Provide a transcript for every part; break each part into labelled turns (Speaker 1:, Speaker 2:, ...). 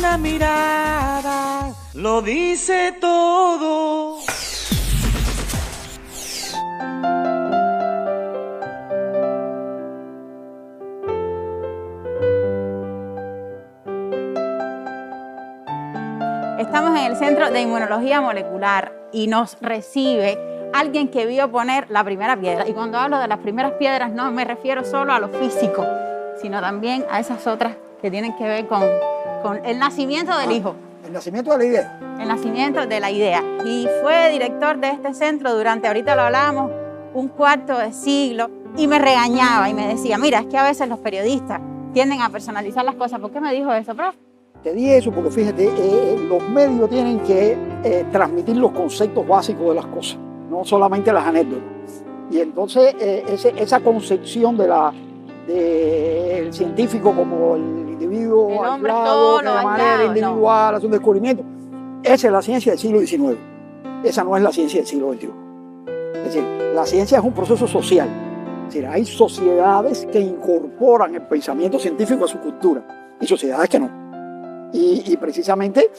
Speaker 1: esa mirada lo dice todo.
Speaker 2: Estamos en el Centro de Inmunología Molecular y nos recibe alguien que vio poner la primera piedra. Y cuando hablo de las primeras piedras no me refiero solo a lo físico, sino también a esas otras que tienen que ver con el nacimiento del hijo.
Speaker 3: El nacimiento de la idea.
Speaker 2: El nacimiento de la idea. Y fue director de este centro durante, ahorita lo hablábamos, un cuarto de siglo, y me regañaba y me decía, mira, es que a veces los periodistas tienden a personalizar las cosas. ¿Por qué me dijo eso, profe?
Speaker 3: Te di eso porque fíjate, los medios tienen que transmitir los conceptos básicos de las cosas, no solamente las anécdotas. Y entonces esa concepción del científico como el individuo
Speaker 2: el hombre
Speaker 3: aislado,
Speaker 2: solo,
Speaker 3: de manera individual, hace un descubrimiento, esa es la ciencia del siglo XIX. Esa no es la ciencia del siglo XXI. Es decir, la ciencia es un proceso social. Es decir, hay sociedades que incorporan el pensamiento científico a su cultura y sociedades que no. Y precisamente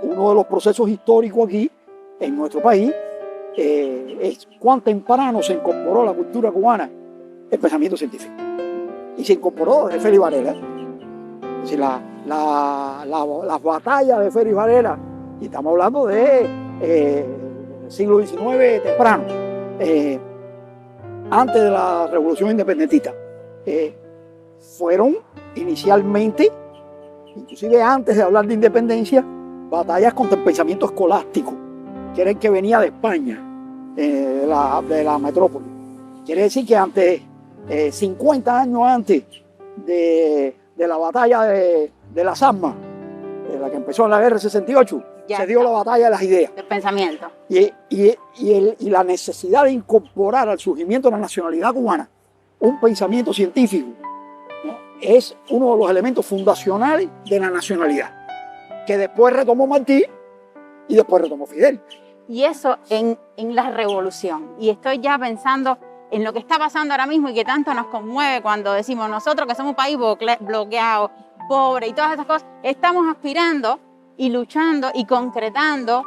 Speaker 3: uno de los procesos históricos aquí, en nuestro país, es cuán temprano se incorporó a la cultura cubana el pensamiento científico. Y se incorporó desde Félix Varela. Es decir, las batallas de Félix Varela, y estamos hablando de siglo XIX temprano, antes de la Revolución Independentista, fueron inicialmente, inclusive antes de hablar de independencia, batallas contra el pensamiento escolástico, que era el que venía de España, de la metrópoli. Quiere decir que antes, 50 años antes de la batalla de las armas, de la que empezó en la guerra del 68, se dio la batalla de las ideas.
Speaker 2: Del pensamiento.
Speaker 3: Y la necesidad de incorporar al surgimiento de la nacionalidad cubana un pensamiento científico, ¿no? Es uno de los elementos fundacionales de la nacionalidad, que después retomó Martí y después retomó Fidel.
Speaker 2: Y eso en la revolución. Y estoy ya pensando en lo que está pasando ahora mismo y que tanto nos conmueve cuando decimos nosotros que somos un país bloqueado, pobre y todas esas cosas, estamos aspirando y luchando y concretando.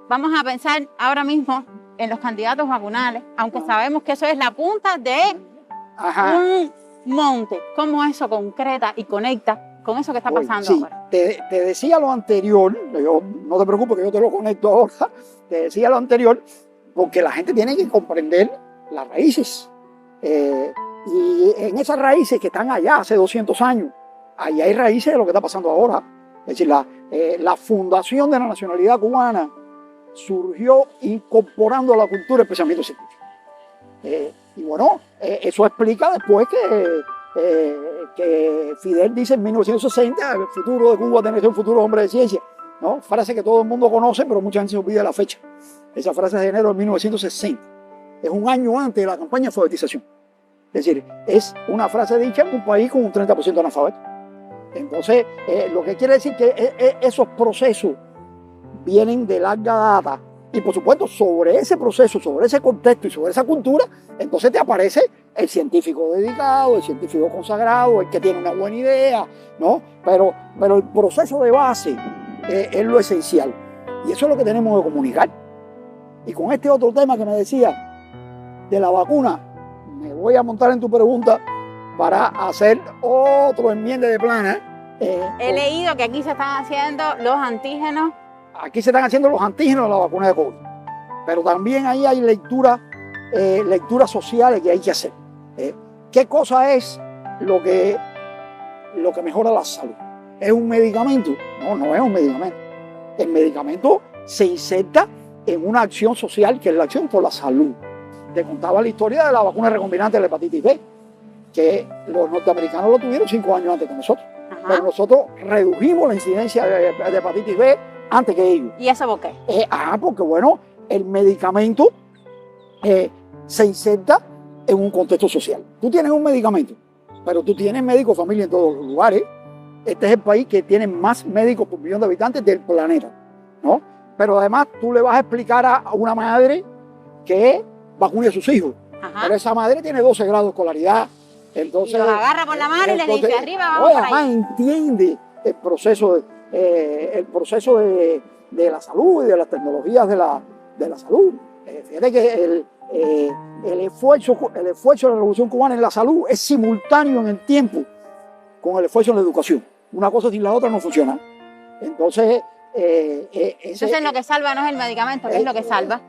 Speaker 2: Vamos a pensar ahora mismo en los candidatos vacunales, aunque sabemos que eso es la punta de un monte. ¿Cómo eso concreta y conecta con eso que está pasando ahora?
Speaker 3: Te decía lo anterior, no te preocupes que yo te lo conecto ahora, te decía lo anterior porque la gente tiene que comprender las raíces. Y en esas raíces que están allá hace 200 años, ahí hay raíces de lo que está pasando ahora. Es decir, la fundación de la nacionalidad cubana surgió incorporando a la cultura el pensamiento científico. Y bueno, eso explica después que Fidel dice en 1960, el futuro de Cuba tiene que ser un futuro hombre de ciencia, ¿no? Frase que todo el mundo conoce, pero mucha gente se olvida la fecha. Esa frase es de enero de 1960. Es un año antes de la campaña de alfabetización. Es decir, es una frase dicha en un país con un 30% de analfabetos. Entonces, lo que quiere decir que esos procesos vienen de larga data. Y por supuesto, sobre ese proceso, sobre ese contexto y sobre esa cultura, entonces te aparece el científico dedicado, el científico consagrado, el que tiene una buena idea, ¿no? Pero el proceso de base es lo esencial. Y eso es lo que tenemos que comunicar. Y con este otro tema que me decía de la vacuna, me voy a montar en tu pregunta para hacer otro enmiende de plana.
Speaker 2: He leído que aquí se están haciendo los antígenos.
Speaker 3: Aquí se están haciendo los antígenos de la vacuna de COVID. Pero también ahí hay lecturas sociales que hay que hacer. ¿Qué cosa es lo que mejora la salud? ¿Es un medicamento? No, no es un medicamento. El medicamento se inserta en una acción social que es la acción por la salud. Te contaba la historia de la vacuna recombinante de la hepatitis B, que los norteamericanos lo tuvieron 5 años antes que nosotros. Ajá. Pero nosotros redujimos la incidencia de hepatitis B antes que ellos.
Speaker 2: ¿Y eso por qué?
Speaker 3: Porque bueno, el medicamento se inserta en un contexto social. Tú tienes un medicamento, pero tú tienes médicos de familia en todos los lugares. Este es el país que tiene más médicos por millón de habitantes del planeta, ¿no? Pero además tú le vas a explicar a una madre que vacune a sus hijos. Ajá. Pero esa madre tiene 12 grados de escolaridad. Entonces,
Speaker 2: y los agarra por la mano y les dice arriba, vamos por ahí.
Speaker 3: Además entiende el proceso de la salud y de las tecnologías de la salud. Fíjate que el esfuerzo de la Revolución Cubana en la salud es simultáneo en el tiempo con el esfuerzo en la educación. Una cosa sin la otra no funciona. Entonces,
Speaker 2: entonces lo que salva no es el medicamento, ¿qué es lo que salva?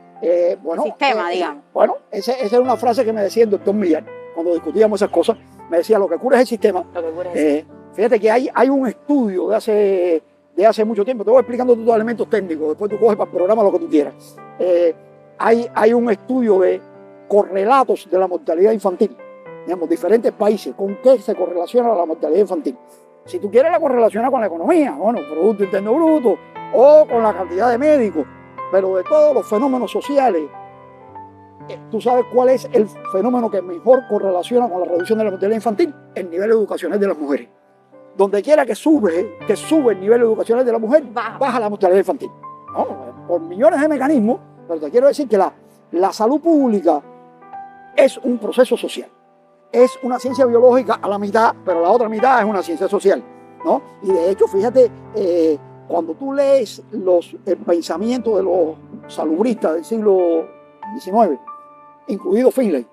Speaker 3: Bueno,
Speaker 2: el sistema, digamos.
Speaker 3: Bueno, esa era una frase que me decía el doctor Millar cuando discutíamos esas cosas. Me decía, lo que cura es el sistema.
Speaker 2: Lo que cura es
Speaker 3: fíjate que hay un estudio de hace mucho tiempo. Te voy explicando todos los elementos técnicos. Después tú coges para el programa lo que tú quieras. Hay un estudio de correlatos de la mortalidad infantil. Digamos, diferentes países. ¿Con qué se correlaciona la mortalidad infantil? Si tú quieres la correlaciona con la economía, bueno, Producto Interno Bruto, o con la cantidad de médicos. Pero de todos los fenómenos sociales, ¿tú sabes cuál es el fenómeno que mejor correlaciona con la reducción de la mortalidad infantil? El nivel educacional de las mujeres. Donde quiera que sube el nivel educacional de la mujer, baja la mortalidad infantil. ¿No? Por millones de mecanismos, pero te quiero decir que la salud pública es un proceso social. Es una ciencia biológica a la mitad, pero la otra mitad es una ciencia social, ¿no? Y de hecho, fíjate, cuando tú lees el pensamiento de los salubristas del siglo XIX, incluido Finlay,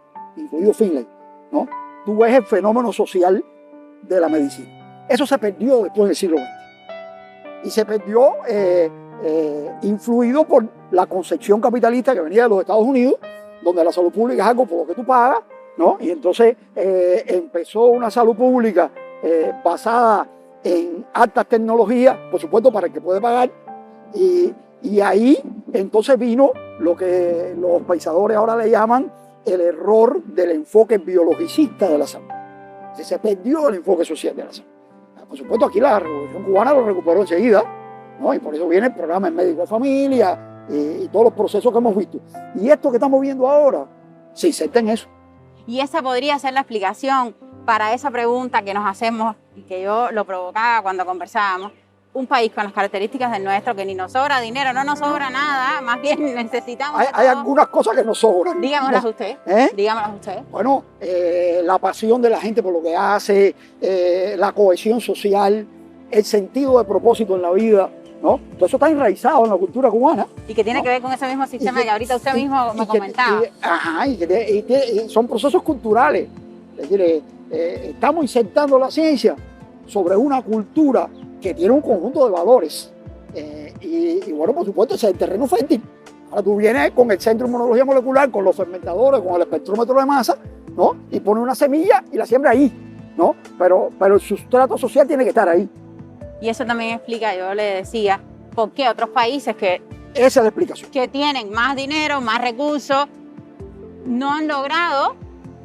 Speaker 3: ¿no? Tú ves el fenómeno social de la medicina. Eso se perdió después del siglo XX. Y se perdió influido por la concepción capitalista que venía de los Estados Unidos, donde la salud pública es algo por lo que tú pagas, ¿no? Y entonces empezó una salud pública basada en altas tecnologías, por supuesto para el que puede pagar, y ahí entonces vino lo que los pensadores ahora le llaman el error del enfoque biologicista de la salud. Se perdió el enfoque social de la salud. Por supuesto aquí la Revolución Cubana lo recuperó enseguida, ¿no? Y por eso viene el programa en médico de familia y todos los procesos que hemos visto. Y esto que estamos viendo ahora se inserta en eso.
Speaker 2: Y esa podría ser la explicación para esa pregunta que nos hacemos y que yo lo provocaba cuando conversábamos. Un país con las características del nuestro, que ni nos sobra dinero, no nos sobra nada, más bien necesitamos...
Speaker 3: Hay algunas cosas que nos sobran.
Speaker 2: Dígamelas usted. Dígamelas usted.
Speaker 3: Bueno, la pasión de la gente por lo que hace, la cohesión social, el sentido de propósito en la vida, ¿no? Todo eso está enraizado en la cultura cubana.
Speaker 2: Y que tiene que ver con ese mismo sistema que ahorita usted mismo me comentaba.
Speaker 3: Y son procesos culturales. Es decir, estamos insertando la ciencia sobre una cultura que tiene un conjunto de valores. Y bueno, por supuesto, ese es el terreno fértil. Ahora tú vienes con el Centro de Inmunología Molecular, con los fermentadores, con el espectrómetro de masa, ¿no? Y pones una semilla y la siembra ahí, ¿no? Pero el sustrato social tiene que estar ahí.
Speaker 2: Y eso también explica, yo le decía, por qué otros países
Speaker 3: esa es la explicación,
Speaker 2: que tienen más dinero, más recursos, no han logrado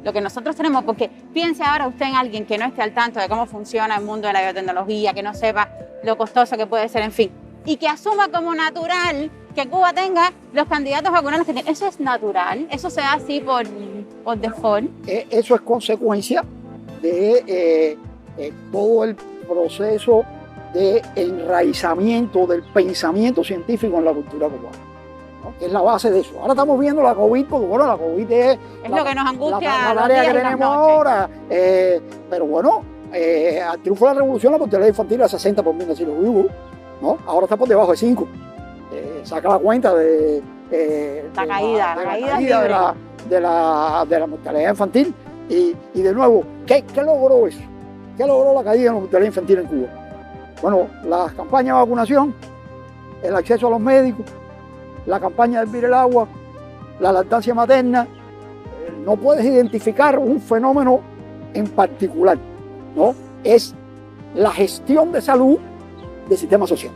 Speaker 2: lo que nosotros tenemos. Porque piense ahora usted en alguien que no esté al tanto de cómo funciona el mundo de la biotecnología, que no sepa lo costoso que puede ser, en fin, y que asuma como natural que Cuba tenga los candidatos vacunales que tiene. Eso es natural, eso se da así por default.
Speaker 3: Eso es consecuencia de todo el proceso de enraizamiento del pensamiento científico en la cultura cubana, ¿no? Que es la base de eso. Ahora estamos viendo la COVID, porque bueno, la COVID es
Speaker 2: lo que nos angustia
Speaker 3: la área que tenemos ahora. Pero bueno, al triunfo de la revolución la mortalidad infantil era 60 por 1000 nacidos vivos, ¿no? Ahora está por debajo de 5. Saca la cuenta de
Speaker 2: la caída
Speaker 3: de la mortalidad infantil. Y de nuevo, ¿qué logró eso? ¿Qué logró la caída de la mortalidad infantil en Cuba? Bueno, las campañas de vacunación, el acceso a los médicos, la campaña de hervir el agua, la lactancia materna. No puedes identificar un fenómeno en particular, ¿no? Es la gestión de salud del sistema social,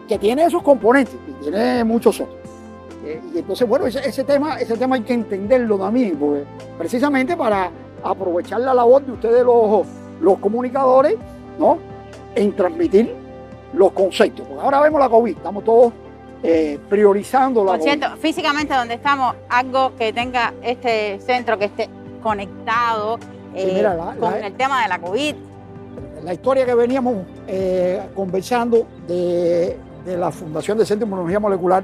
Speaker 3: que tiene esos componentes y tiene muchos otros. Y entonces, bueno, ese tema hay que entenderlo también, porque precisamente para aprovechar la labor de ustedes los comunicadores, ¿no? En transmitir los conceptos. Porque ahora vemos la COVID, estamos todos priorizando la
Speaker 2: COVID. Por cierto,
Speaker 3: COVID.
Speaker 2: Físicamente donde estamos, algo que tenga este centro, que esté conectado con el tema de la COVID.
Speaker 3: La historia que veníamos conversando de la Fundación del Centro de Inmunología Molecular,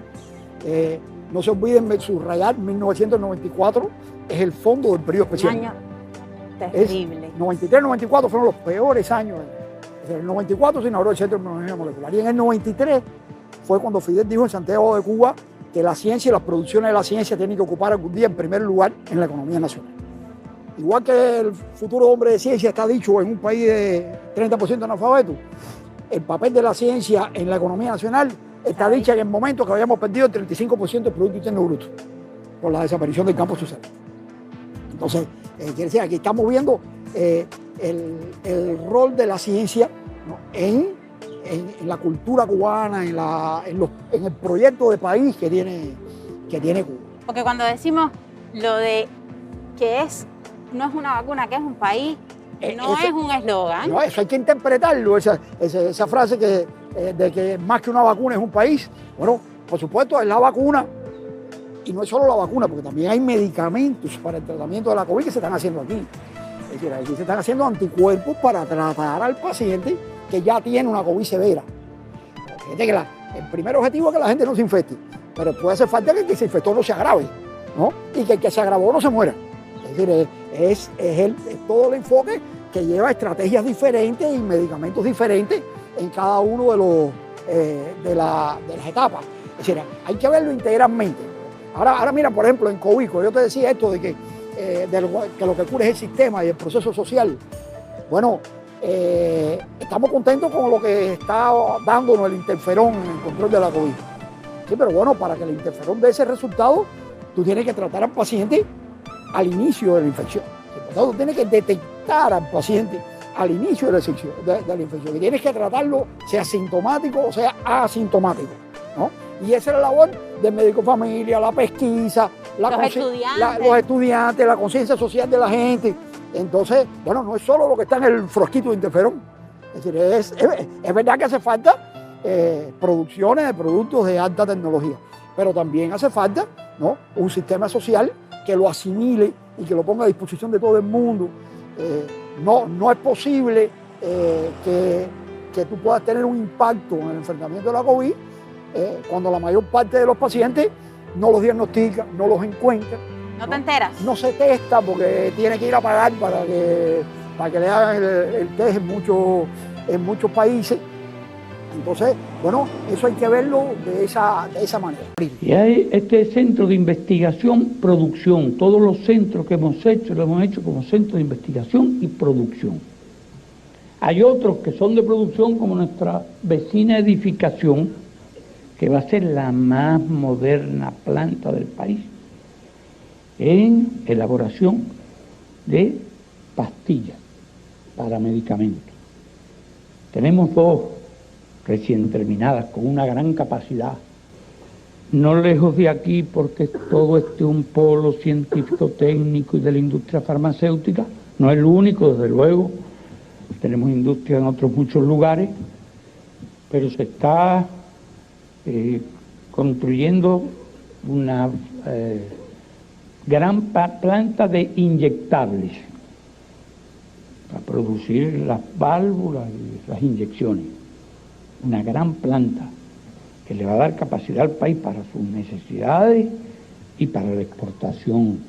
Speaker 3: no se olviden de subrayar, 1994 es el fondo del periodo especial.
Speaker 2: Un año terrible.
Speaker 3: 93-94 fueron los peores años En el 94 se inauguró el Centro de Inmunología Molecular y en el 93 fue cuando Fidel dijo en Santiago de Cuba que la ciencia y las producciones de la ciencia tienen que ocupar algún día en primer lugar en la economía nacional. Igual que el futuro hombre de ciencia está dicho en un país de 30% analfabeto, el papel de la ciencia en la economía nacional está dicha en el momento que habíamos perdido el 35% del Producto Interno Bruto por la desaparición del campo social. Entonces, quiere decir, aquí estamos viendo el rol de la ciencia, ¿no?, en la cultura cubana, en el proyecto de país que tiene Cuba.
Speaker 2: Porque cuando decimos lo de que no es una vacuna, que es un país, no es un eslogan.
Speaker 3: No, eso hay que interpretarlo, esa frase de que más que una vacuna es un país. Bueno, por supuesto es la vacuna, y no es solo la vacuna, porque también hay medicamentos para el tratamiento de la COVID que se están haciendo aquí. Es decir, aquí se están haciendo anticuerpos para tratar al paciente que ya tiene una COVID severa. Fíjate que el primer objetivo es que la gente no se infecte, pero puede hacer falta que el que se infectó no se agrave, ¿no? Y que el que se agravó no se muera. Es decir, es todo el enfoque que lleva estrategias diferentes y medicamentos diferentes en cada uno de las etapas. Es decir, hay que verlo integralmente. Ahora mira, por ejemplo, en COVID, yo te decía esto de que lo que cura es el sistema y el proceso social. Bueno, estamos contentos con lo que está dándonos el interferón en el control de la COVID. Sí, pero bueno, para que el interferón dé ese resultado, tú tienes que tratar al paciente al inicio de la infección. Por lo tanto, tú tienes que detectar al paciente al inicio de la infección. Y tienes que tratarlo, sea sintomático o sea asintomático, ¿no? Y esa es la labor del médico familia, la pesquisa, los estudiantes, la conciencia social de la gente. Entonces, bueno, no es solo lo que está en el frasquito de interferón. Es decir, es verdad que hace falta producciones de productos de alta tecnología, pero también hace falta, ¿no?, un sistema social que lo asimile y que lo ponga a disposición de todo el mundo. No es posible que tú puedas tener un impacto en el enfrentamiento de la COVID cuando la mayor parte de los pacientes no los diagnostica, no los encuentra.
Speaker 2: ¿No te enteras?
Speaker 3: No se testa porque tiene que ir a pagar para que le hagan el test en muchos países. Entonces, bueno, eso hay que verlo de esa manera.
Speaker 4: Y hay este centro de investigación, producción. Todos los centros que hemos hecho, lo hemos hecho como centro de investigación y producción. Hay otros que son de producción, como nuestra vecina edificación, que va a ser la más moderna planta del país en elaboración de pastillas para medicamentos. Tenemos dos recién terminadas con una gran capacidad, no lejos de aquí, porque todo este es un polo científico técnico y de la industria farmacéutica. No es el único, desde luego, tenemos industria en otros muchos lugares, pero se está construyendo una gran planta de inyectables para producir las válvulas y las inyecciones. Una gran planta que le va a dar capacidad al país para sus necesidades y para la exportación.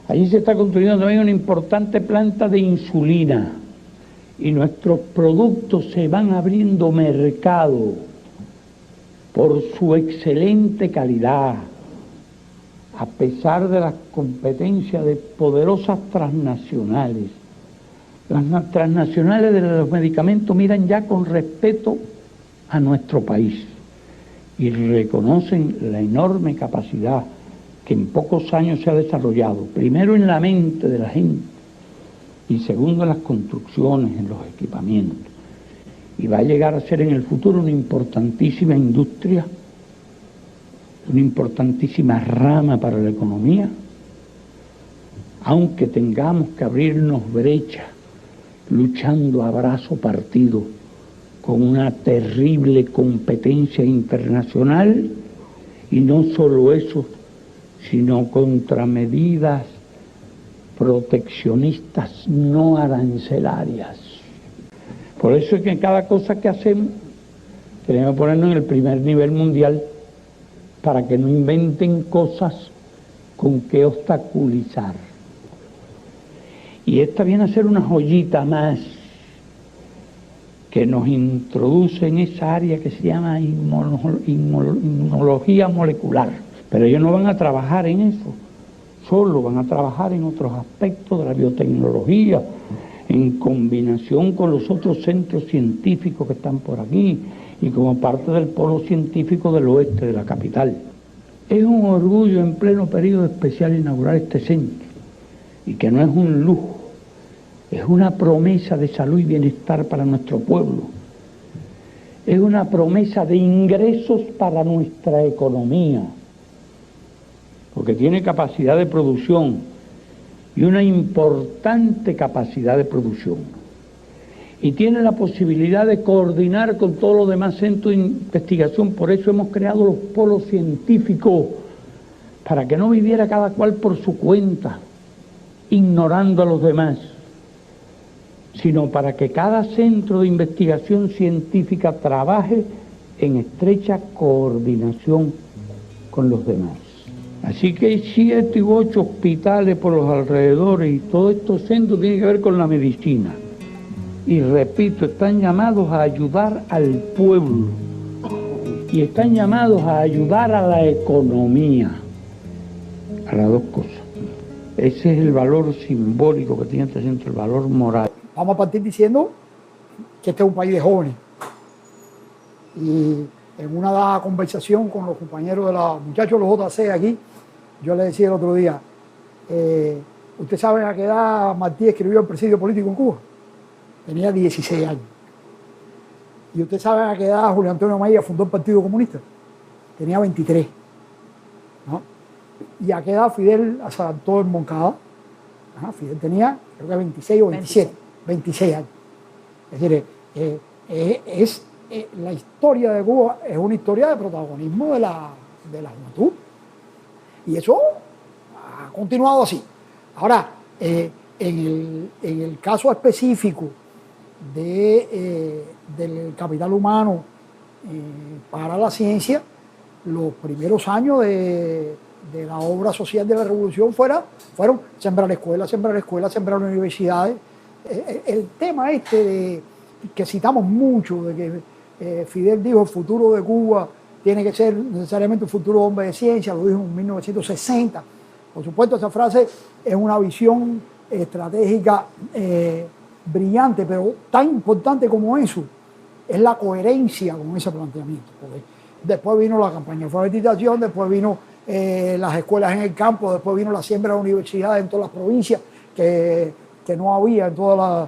Speaker 4: Allí se está construyendo también una importante planta de insulina y nuestros productos se van abriendo mercado por su excelente calidad, a pesar de las competencias de poderosas transnacionales. Las transnacionales de los medicamentos miran ya con respeto a nuestro país y reconocen la enorme capacidad que en pocos años se ha desarrollado, primero en la mente de la gente y segundo en las construcciones, en los equipamientos. Y va a llegar a ser en el futuro una importantísima industria, una importantísima rama para la economía, aunque tengamos que abrirnos brecha luchando a brazo partido con una terrible competencia internacional, y no solo eso, sino contra medidas proteccionistas no arancelarias. Por eso es que en cada cosa que hacemos tenemos que ponernos en el primer nivel mundial para que no inventen cosas con que obstaculizar. Y esta viene a ser una joyita más que nos introduce en esa área que se llama inmunología molecular. Pero ellos no van a trabajar en eso, solo van a trabajar en otros aspectos de la biotecnología, en combinación con los otros centros científicos que están por aquí y como parte del polo científico del oeste de la capital. Es un orgullo en pleno periodo especial inaugurar este centro, y que no es un lujo, es una promesa de salud y bienestar para nuestro pueblo, es una promesa de ingresos para nuestra economía, porque tiene capacidad de producción y una importante capacidad de producción. Y tiene la posibilidad de coordinar con todos los demás centros de investigación. Por eso hemos creado los polos científicos, para que no viviera cada cual por su cuenta, ignorando a los demás, sino para que cada centro de investigación científica trabaje en estrecha coordinación con los demás. Así que hay 7 u 8 hospitales por los alrededores y todos estos centros tienen que ver con la medicina. Y repito, están llamados a ayudar al pueblo y están llamados a ayudar a la economía, a las dos cosas. Ese es el valor simbólico que tiene este centro, el valor moral.
Speaker 3: Vamos a partir diciendo que este es un país de jóvenes. Y en una conversación con los compañeros de los muchachos de los JC aquí, yo le decía el otro día, ¿usted sabe a qué edad Martí escribió El presidio político en Cuba? Tenía 16 años. ¿Y usted sabe a qué edad Julio Antonio Maía fundó el Partido Comunista? Tenía 23. ¿No? ¿Y a qué edad Fidel asaltó en Moncada? Fidel tenía, creo que 26 o 27, 26 años. Es decir, la historia de Cuba es una historia de protagonismo de la juventud. Y eso ha continuado así. Ahora, en el caso específico del capital humano para la ciencia, los primeros años de la obra social de la revolución fueron sembrar escuelas, sembrar universidades. El tema que citamos mucho, de que Fidel dijo el futuro de Cuba tiene que ser necesariamente un futuro hombre de ciencia, lo dijo en 1960. Por supuesto, esa frase es una visión estratégica brillante, pero tan importante como eso es la coherencia con ese planteamiento. Porque después vino la campaña de alfabetización, después vino las escuelas en el campo, después vino la siembra de universidades en todas las provincias, que no había en todas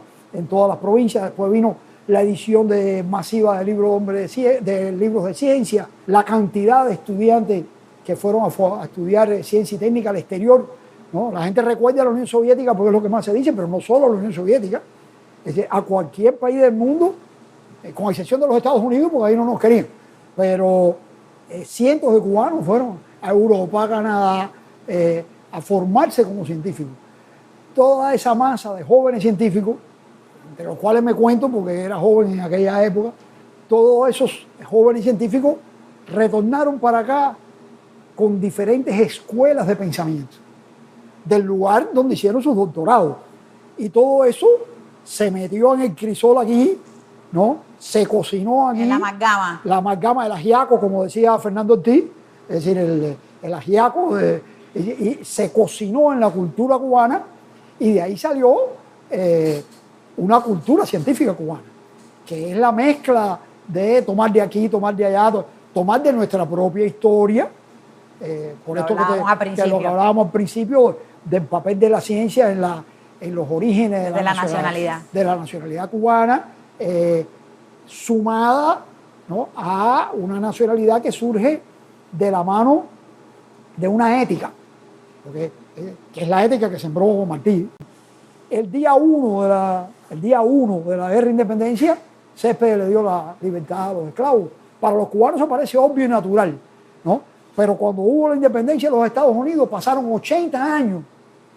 Speaker 3: las provincias, después vino la edición masiva de libros de ciencia, la cantidad de estudiantes que fueron a estudiar ciencia y técnica al exterior, ¿no? La gente recuerda a la Unión Soviética porque es lo que más se dice, pero no solo a la Unión Soviética, es decir, a cualquier país del mundo, con excepción de los Estados Unidos, porque ahí no nos querían, pero cientos de cubanos fueron a Europa, a Canadá, a formarse como científicos. Toda esa masa de jóvenes científicos, entre los cuales me cuento porque era joven en aquella época, todos esos jóvenes científicos retornaron para acá con diferentes escuelas de pensamiento, del lugar donde hicieron sus doctorados. Y todo eso se metió en el crisol aquí, ¿no? Se cocinó aquí.
Speaker 2: En la amalgama. La
Speaker 3: amalgama, el ajiaco, como decía Fernando Ortiz, es decir, el ajiaco, y se cocinó en la cultura cubana, y de ahí salió una cultura científica cubana, que es la mezcla de tomar de aquí, tomar de allá, tomar de nuestra propia historia, por esto que lo que hablábamos al principio, del papel de la ciencia en los orígenes de la nacionalidad cubana, sumada, ¿no?, a una nacionalidad que surge de la mano de una ética, que es la ética que sembró Martí. El día 1 de la guerra de independencia, Céspedes le dio la libertad a los esclavos. Para los cubanos eso parece obvio y natural, ¿no? Pero cuando hubo la independencia de los Estados Unidos, pasaron 80 años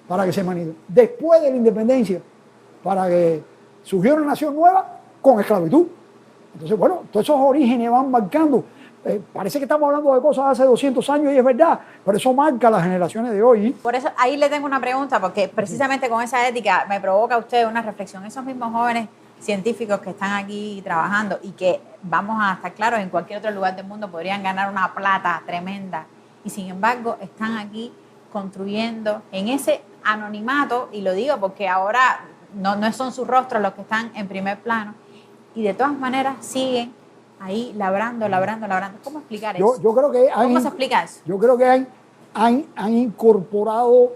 Speaker 3: para que se manifestara. Después de la independencia, para que surgiera una nación nueva con esclavitud. Entonces, bueno, todos esos orígenes van marcando. Parece que estamos hablando de cosas de hace 200 años y es verdad, pero eso marca las generaciones de hoy.
Speaker 2: Por eso ahí le tengo una pregunta, porque precisamente con esa ética me provoca a usted una reflexión. Esos mismos jóvenes científicos que están aquí trabajando y que, vamos a estar claros, en cualquier otro lugar del mundo podrían ganar una plata tremenda. Y sin embargo, están aquí construyendo en ese anonimato, y lo digo porque ahora no son sus rostros los que están en primer plano, y de todas maneras siguen ahí labrando. ¿Cómo explicar eso?
Speaker 3: Yo creo que
Speaker 2: ¿Cómo se explica eso?
Speaker 3: Yo creo que han incorporado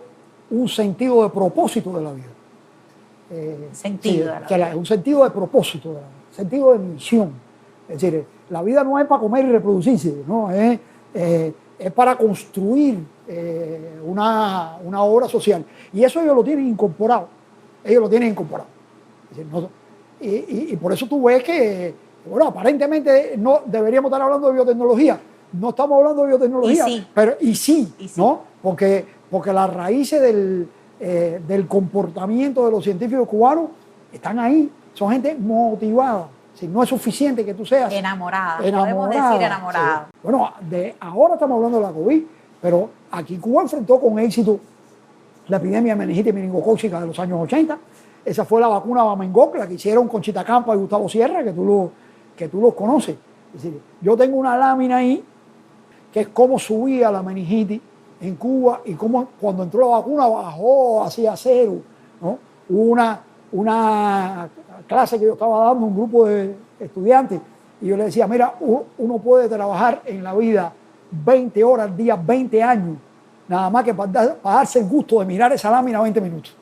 Speaker 3: un sentido de propósito de la vida. Un sentido de propósito, un sentido de misión. Es decir, la vida no es para comer y reproducirse, ¿no? Es para construir una obra social. Y eso ellos lo tienen incorporado. Es decir, y por eso tú ves que, bueno, aparentemente no deberíamos estar hablando de biotecnología. No estamos hablando de biotecnología, y sí, ¿no? Porque las raíces del comportamiento de los científicos cubanos están ahí. Son gente motivada. Si no es suficiente que tú seas
Speaker 2: enamorada. Podemos decir enamorada.
Speaker 3: Sí. Bueno, ahora estamos hablando de la COVID, pero aquí Cuba enfrentó con éxito la epidemia de meningitis meningocócica de los años 80. Esa fue la vacuna Bamengoc, la que hicieron Conchita Campa y Gustavo Sierra, que tú los conoces. Es decir, yo tengo una lámina ahí que es cómo subía la meningitis en Cuba y cómo cuando entró la vacuna bajó hacia cero, ¿no? Hubo una clase que yo estaba dando, un grupo de estudiantes, y yo le decía, mira, uno puede trabajar en la vida 20 horas al día, 20 años, nada más que para darse el gusto de mirar esa lámina 20 minutos.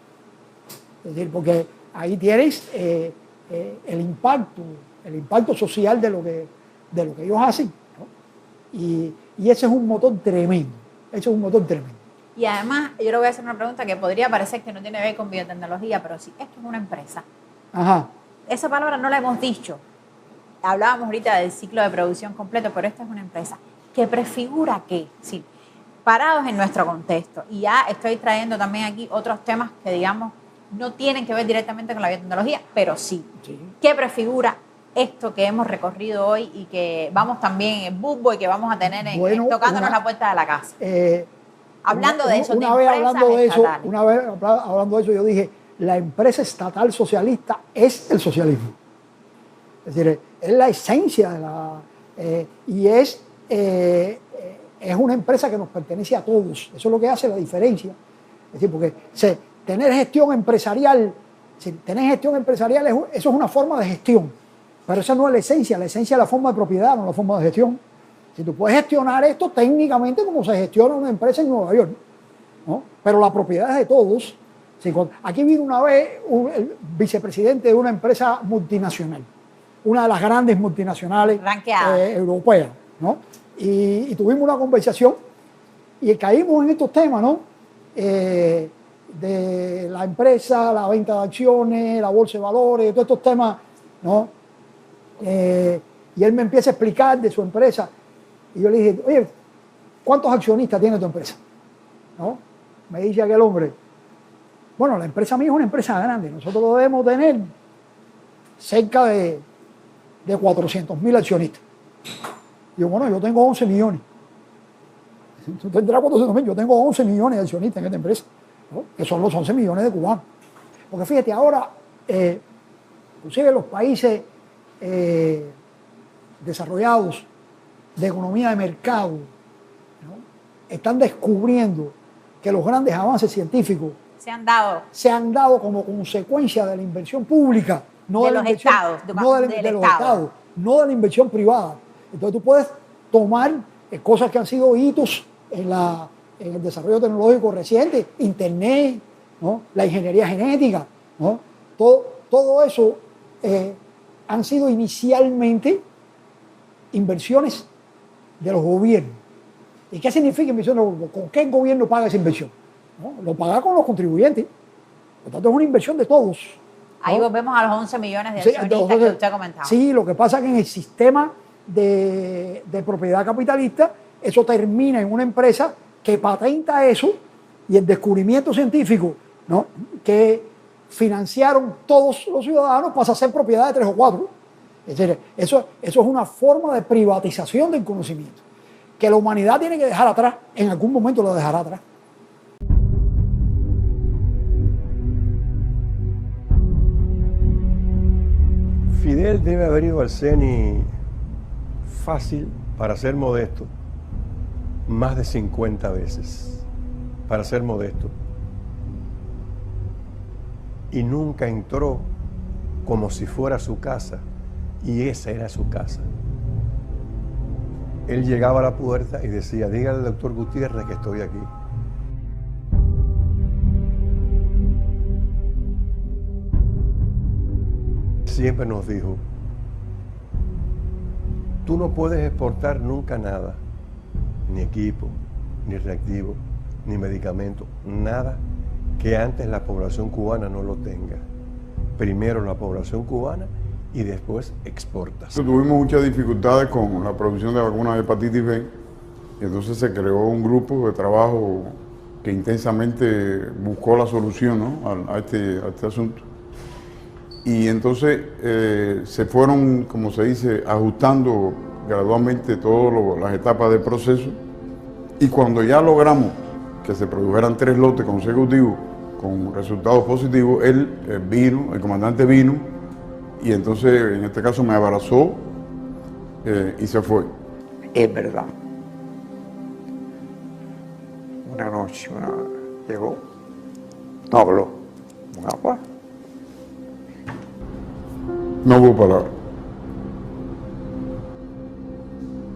Speaker 3: Es decir, porque ahí tienes el impacto social de lo que ellos hacen, ¿no? Y ese es un motor tremendo. Y
Speaker 2: además, yo le voy a hacer una pregunta que podría parecer que no tiene que ver con biotecnología, pero sí, esto es una empresa.
Speaker 3: Ajá.
Speaker 2: Esa palabra no la hemos dicho. Hablábamos ahorita del ciclo de producción completo, pero esta es una empresa que prefigura que, sí, parados en nuestro contexto, y ya estoy trayendo también aquí otros temas que, digamos, no tienen que ver directamente con la biotecnología, pero sí. ¿Qué prefigura esto que hemos recorrido hoy y que vamos también en Bumbo y que vamos a tener tocándonos la puerta de la casa? Hablando de eso,
Speaker 3: una vez hablando de eso, yo dije, la empresa estatal socialista es el socialismo. Es decir, es la esencia de y es una empresa que nos pertenece a todos. Eso es lo que hace la diferencia. Es decir, porque tener gestión empresarial, eso es una forma de gestión. Pero esa no es la esencia es la forma de propiedad, no la forma de gestión. Si tú puedes gestionar esto técnicamente como se gestiona una empresa en Nueva York, ¿no? Pero la propiedad es de todos. Aquí vino una vez el vicepresidente de una empresa multinacional, una de las grandes multinacionales europeas, ¿no? Y tuvimos una conversación y caímos en estos temas, ¿no? De la empresa, la venta de acciones, la bolsa de valores, todos estos temas, ¿no? Y él me empieza a explicar de su empresa y yo le dije, oye, ¿cuántos accionistas tiene tu empresa? ¿No? Me dice aquel hombre, bueno, la empresa mía es una empresa grande, nosotros debemos tener cerca de 400.000 accionistas. Y yo, bueno, yo tengo 11 millones. Tú tendrás 400.000, yo tengo 11 millones de accionistas en esta empresa, ¿no? Que son los 11 millones de cubanos. Porque fíjate, ahora, inclusive los países desarrollados de economía de mercado, ¿no? Están descubriendo que los grandes avances científicos se han dado como consecuencia de la inversión pública, no de los estados, no de la inversión privada. Entonces tú puedes tomar cosas que han sido hitos en el desarrollo tecnológico reciente, Internet, ¿no? La ingeniería genética, ¿no? Todo eso han sido inicialmente inversiones de los gobiernos. ¿Y qué significa inversión de los gobiernos? ¿Con qué el gobierno paga esa inversión? ¿No? Lo paga con los contribuyentes. Por tanto, es una inversión de todos, ¿no?
Speaker 2: Ahí volvemos a los 11 millones de accionistas que usted comentaba.
Speaker 3: Sí, lo que pasa es que en el sistema de propiedad capitalista, eso termina en una empresa que patenta eso y el descubrimiento científico, ¿no? Que financiaron todos los ciudadanos pasa a ser propiedad de 3 o 4. Es decir, eso es una forma de privatización del conocimiento que la humanidad tiene que dejar atrás, en algún momento lo dejará atrás.
Speaker 5: Fidel debe haber ido al CENI fácil, para ser modesto, más de 50 veces, para ser modesto. Y nunca entró como si fuera su casa, y esa era su casa. Él llegaba a la puerta y decía, dígale al doctor Gutiérrez que estoy aquí. Siempre nos dijo, tú no puedes exportar nunca nada, ni equipo, ni reactivo, ni medicamento, nada que antes la población cubana no lo tenga. Primero la población cubana y después exportas.
Speaker 6: Tuvimos muchas dificultades con la producción de vacunas de hepatitis B, y entonces se creó un grupo de trabajo que intensamente buscó la solución, ¿no?, a este asunto. Y entonces se fueron, como se dice, ajustando gradualmente todas las etapas del proceso, y cuando ya logramos que se produjeran 3 lotes consecutivos con resultados positivos, él vino, el comandante vino, y entonces en este caso me abrazó y se fue.
Speaker 3: Es verdad. Una noche llegó, no habló, un agua.
Speaker 6: No hubo palabra.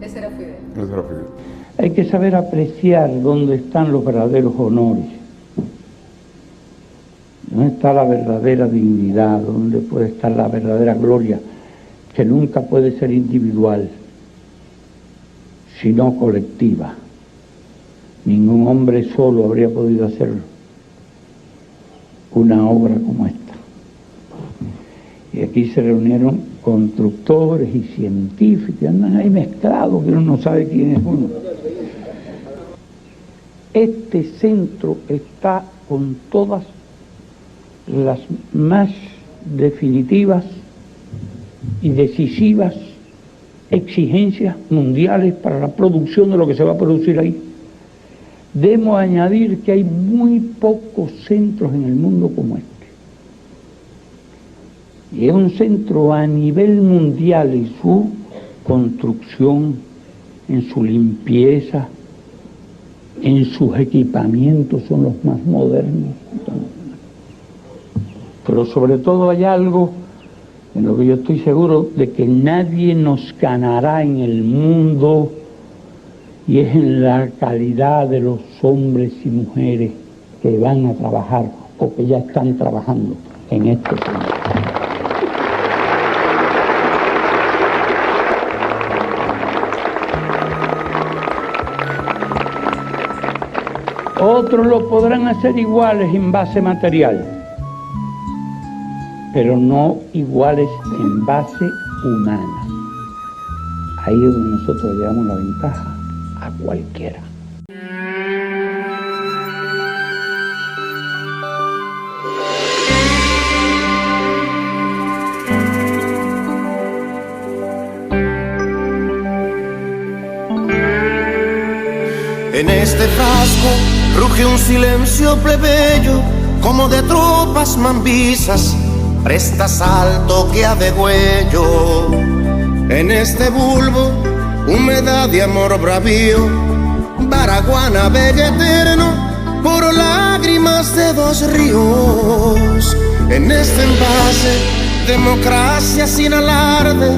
Speaker 7: Ese era Fidel.
Speaker 6: Ese era Fidel.
Speaker 4: Hay que saber apreciar dónde están los verdaderos honores, dónde está la verdadera dignidad, dónde puede estar la verdadera gloria, que nunca puede ser individual, sino colectiva. Ningún hombre solo habría podido hacer una obra como esta. Y aquí se reunieron constructores y científicos, andan ahí mezclados, que uno no sabe quién es uno. Este centro está con todas las más definitivas y decisivas exigencias mundiales para la producción de lo que se va a producir ahí. Debemos añadir que hay muy pocos centros en el mundo como este. Y es un centro a nivel mundial en su construcción, en su limpieza, en sus equipamientos, son los más modernos. Pero sobre todo hay algo en lo que yo estoy seguro de que nadie nos ganará en el mundo, y es en la calidad de los hombres y mujeres que van a trabajar o que ya están trabajando en este centro. Otros lo podrán hacer iguales en base material, pero no iguales en base humana. Ahí es donde nosotros le damos la ventaja a cualquiera.
Speaker 1: En este frasco ruge un silencio plebeyo, como de tropas mambisas, presta salto que a degüello. En este bulbo, humedad de amor bravío, Baraguana bella eterno, por lágrimas de 2 ríos. En este envase, democracia sin alarde,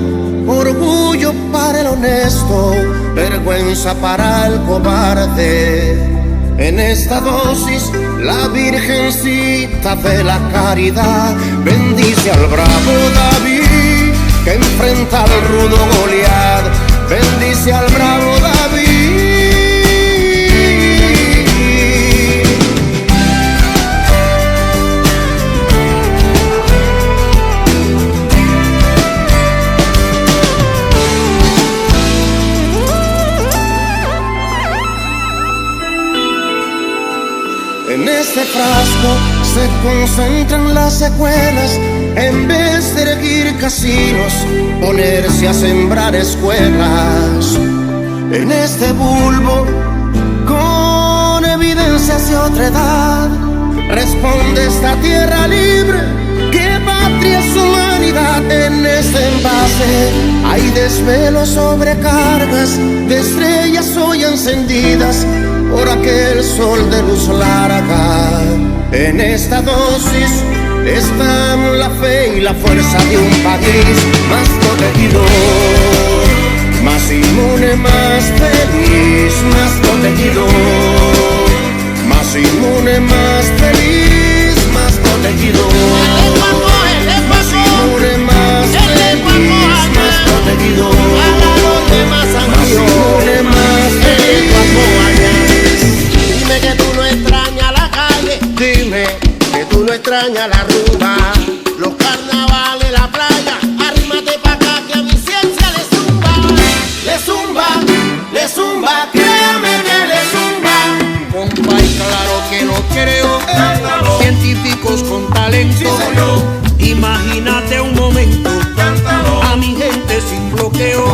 Speaker 1: orgullo para el honesto, vergüenza para el cobarde. En esta dosis, la virgencita de la caridad bendice al bravo David que enfrenta al rudo Goliat. Bendice al bravo David. En este frasco se concentran las secuelas, en vez de erguir casinos, ponerse a sembrar escuelas. En este bulbo, con evidencias de otra edad, responde esta tierra libre, que patria es humanidad. realidad en este envase. Hay desvelos, sobrecargas de estrellas hoy encendidas por aquel sol de luz larga. En esta dosis están la fe y la fuerza de un país más protegido, más inmune, más feliz, más protegido, más inmune, más feliz, más protegido, más inmune, más feliz, más protegido, más inmune, más feliz.
Speaker 8: Dime que tú no extrañas la calle, dime que tú no extrañas la rumba, los carnavales, la playa. Arrímate pa' acá que a mi ciencia le zumba, le zumba, le zumba, créame que le zumba. Compa, y claro que lo creo, científicos con talento. Imagínate un momento, a mi gente sin bloqueo.